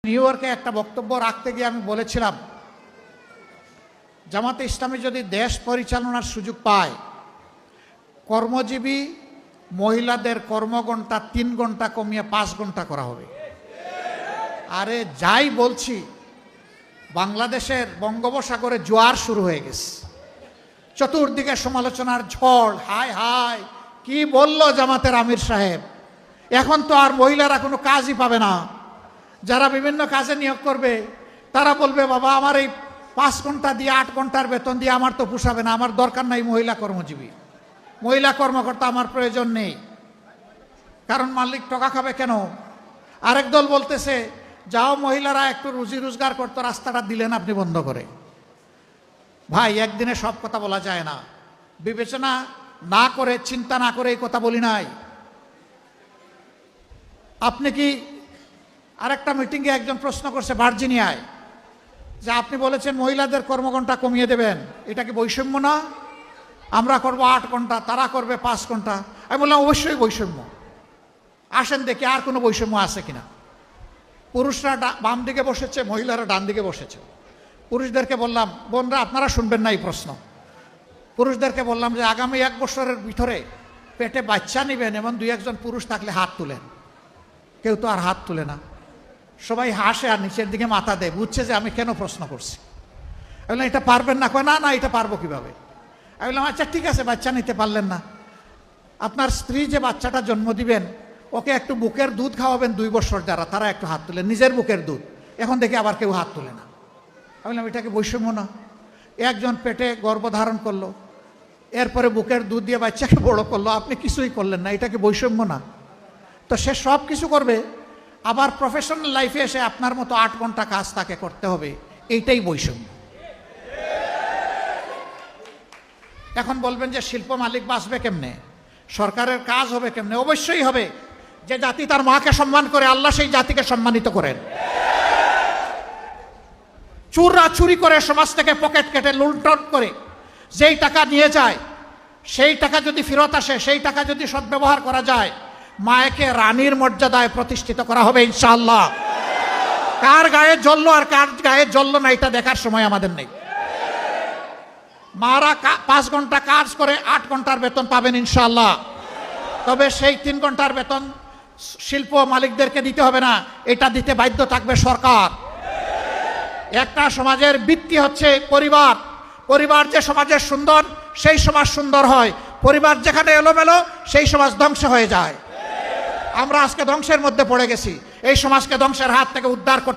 New ইয়র্কে একটা বক্তব্য রাখতে গিয়ে আমি বলেছিলাম, জামাতে ইসলামী যদি দেশ পরিচালনার সুযোগ পায়, কর্মজীবী মহিলাদের কর্মঘণ্টা 3 ঘন্টা কমিয়ে 5 ঘন্টা করা হবে। আরে যাই বলছি, বাংলাদেশের বঙ্গোপসাগরে জোয়ার শুরু হয়ে গেছে, চতুর্দিকে সমালোচনার ঝড়। হায় হায়, কি বলল জামাতের আমির সাহেব, এখন তো আর মহিলারা কোনো কাজই পাবে না। যারা বিভিন্ন কাজে নিয়োগ করবে তারা বলবে, বাবা আমার এই 5 ঘন্টা দিয়ে 8 ঘন্টার বেতন দিয়ে আমার তো পোষাবে না, আমার দরকার নাই মহিলা কর্মজীবী, মহিলা কর্মকর্তা আমার প্রয়োজন নেই। কারণ মালিক টাকা খাবে কেন? আরেক দল বলতেছে, যাও মহিলারা একটু রুজি রোজগার করতো, রাস্তাটা দিলেন আপনি বন্ধ করে। ভাই, একদিনে সব কথা বলা যায় না। বিবেচনা না করে, চিন্তা না করে এই কথা বলি নাই। আপনি কি আরেকটা মিটিংয়ে একজন প্রশ্ন করছে ভার্জিনিয়ায়, যে আপনি বলেছেন মহিলাদের কর্মঘণ্টা কমিয়ে দেবেন, এটা কি বৈষম্য না? আমরা করব 8 ঘন্টা, তারা করবে 5 ঘন্টা। আমি বললাম অবশ্যই বৈষম্য। আসেন দেখি আর কোনো বৈষম্য আছে কিনা। পুরুষরা বাম দিকে বসেছে, মহিলারা ডান দিকে বসেছে। পুরুষদেরকে বললাম, বোনরা আপনারা শুনবেন না এই প্রশ্ন। পুরুষদেরকে বললাম যে আগামী 1 বছরের ভিতরে পেটে বাচ্চা নেবেন এমন 2-1 জন পুরুষ থাকলে হাত তুলেন। কেউ তো আর হাত তুলে না, সবাই হাসে আর নিচের দিকে মাথা দেয়, বুঝছে যে আমি কেন প্রশ্ন করছি। আমি বললাম এটা পারবেন না? কয় না না, এটা পারবো কিভাবে? আমি বললাম আচ্ছা ঠিক আছে, বাচ্চা নিতে পারলেন না, আপনার স্ত্রী যে বাচ্চাটা জন্ম দিবেন ওকে একটু বুকের দুধ খাওয়াবেন 2 বছর, যারা তারা একটু হাত তুলেন, নিজের বুকের দুধ। এখন দেখি আবার কেউ হাত তুলে না। আমি বললাম এটা কি বৈষম্য না? একজন পেটে গর্ভধারণ করলো, এরপরে বুকের দুধ দিয়ে বাচ্চাকে বড় করলো, আপনি কিছুই করলেন না, এটা কি বৈষম্য না? তো সে সব কিছু করবে, আবার প্রফেশনাল লাইফে এসে আপনার মতো 8 ঘন্টা কাজ তাকে করতে হবে, এইটাই বৈষম্য। এখন বলবেন যে শিল্প মালিক বাঁচবে কেমনে, সরকারের কাজ হবে কেমনে? অবশ্যই হবে। যে জাতি তার মাকে সম্মান করে, আল্লাহ সেই জাতিকে সম্মানিত করেন। চুররা চুরি করে সমাজ থেকে পকেট কেটে লুণ্ঠন করে যেই টাকা নিয়ে যায়, সেই টাকা যদি ফেরত আসে, সেই টাকা যদি সদ্ব্যবহার করা যায়, মায়েকে রানীর মর্যাদায় প্রতিষ্ঠিত করা হবে ইনশাআল্লাহ। কার গায়ে জ্বললো আর কার গায়ে জ্বললো না এটা দেখার সময় আমাদের নেই। মারা 5 ঘন্টা কাজ করে 8 ঘন্টার বেতন পাবেন ইনশাআল্লাহ। তবে সেই 3 ঘন্টার বেতন শিল্প মালিকদেরকে দিতে হবে না, এটা দিতে বাধ্য থাকবে সরকার। একটা সমাজের ভিত্তি হচ্ছে পরিবার। পরিবার যে সমাজের সুন্দর, সেই সমাজ সুন্দর হয়। পরিবার যেখানে এলোমেলো, সেই সমাজ ধ্বংস হয়ে যায়। আমরা আজকে ধ্বংসের মধ্যে পড়ে গেছি। এই সমাজকে ধ্বংসের হাত থেকে উদ্ধার করতে